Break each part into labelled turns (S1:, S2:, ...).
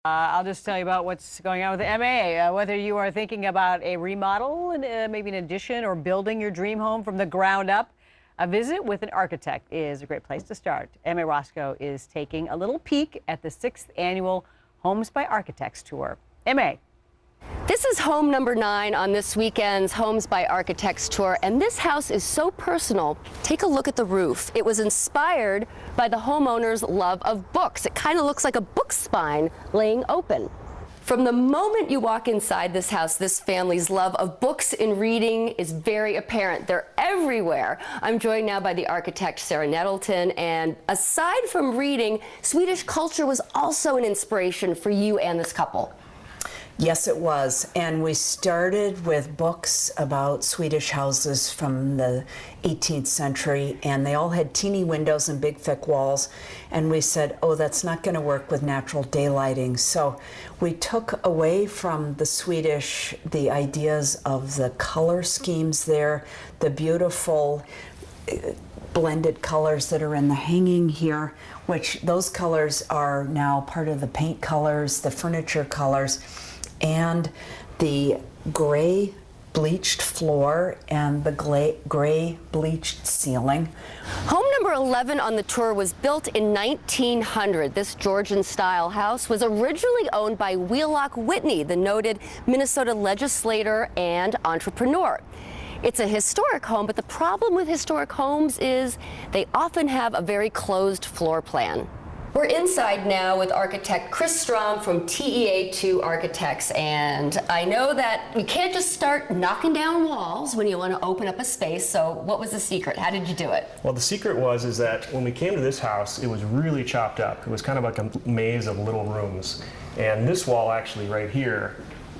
S1: I'll just tell you about what's going on with the MA. Whether you are thinking about a remodel, and maybe an addition, or building your dream home from the ground up, a visit with an architect is a great place to start. MA Rosko is taking a little peek at the 6th annual Homes by Architects tour. MA.
S2: This is home number 9 on this weekend's Homes by Architects tour, and this house is so personal. Take a look at the roof. It was inspired by the homeowner's love of books. It kind of looks like a book spine laying open. From the moment you walk inside this house, this family's love of books and reading is very apparent. They're everywhere. I'm joined now by the architect Sarah Nettleton, and aside from reading, Swedish culture was also an inspiration for you and this couple.
S3: Yes, it was. And we started with books about Swedish houses from the 18th century, and they all had teeny windows and big thick walls. And we said, oh, that's not going to work with natural daylighting. So we took away from the Swedish the ideas of the color schemes there, the beautiful blended colors that are in the hanging here, which those colors are now part of the paint colors, the furniture colors, and the gray bleached floor and the gray bleached ceiling.
S2: Home number 11 on the tour was built in 1900. This Georgian-style house was originally owned by Wheelock Whitney, the noted Minnesota legislator and entrepreneur. It's a historic home, but the problem with historic homes is they often have a very closed floor plan. We're inside now with architect Chris Strom from TEA2 Architects, and I know that you can't just start knocking down walls when you want to open up a space, so what was the secret? How did you do it?
S4: Well, the secret is that when we came to this house, it was really chopped up. It was kind of like a maze of little rooms, and this wall actually right here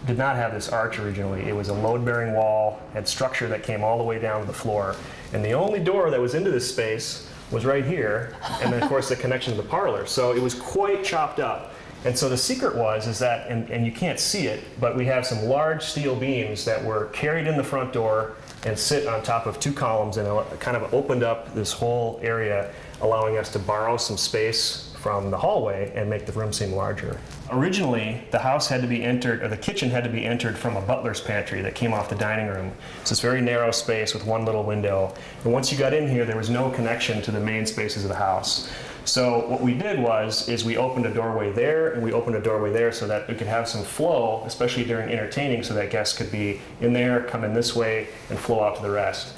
S4: did not have this arch originally. It was a load-bearing wall, had structure that came all the way down to the floor, and the only door that was into this space was right here, and then of course the connection to the parlor. So it was quite chopped up. And so the secret is that, and you can't see it, but we have some large steel beams that were carried in the front door and sit on top of 2 columns, and it kind of opened up this whole area, allowing us to borrow some space from the hallway and make the room seem larger. Originally, the house had to be entered, or the kitchen had to be entered from a butler's pantry that came off the dining room. It's this very narrow space with one little window. And once you got in here, there was no connection to the main spaces of the house. So what we did is we opened a doorway there and we opened a doorway there so that we could have some flow, especially during entertaining, so that guests could be in there, come in this way, and flow out to the rest.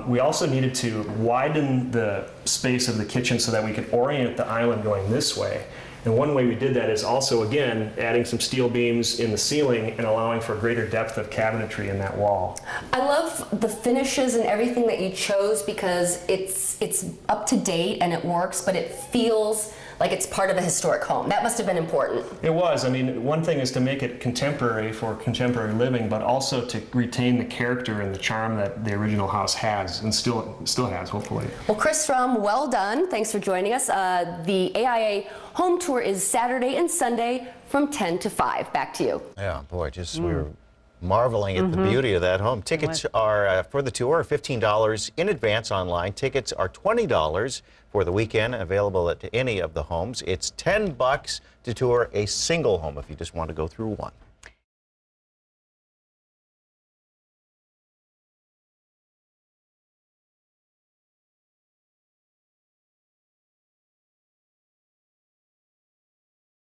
S4: We also needed to widen the space of the kitchen so that we could orient the island going this way. And one way we did that is also, again, adding some steel beams in the ceiling and allowing for greater depth of cabinetry in that wall.
S2: I love the finishes and everything that you chose because it's up to date and it works, but it feels like it's part of a historic home. That must have been important. It
S4: was. I mean, one thing is to make it contemporary for contemporary living, but also to retain the character and the charm that the original house has, and still has, hopefully.
S2: Well, Chris Strom, well done. Thanks for joining us. The AIA home tour is Saturday and Sunday from 10 to 5. Back to you.
S5: Yeah, boy, we were marveling at the beauty of that home. Tickets are for the tour are $15 in advance online. Tickets are $20 for the weekend, available at any of the homes. It's $10 to tour a single home if you just want to go through one.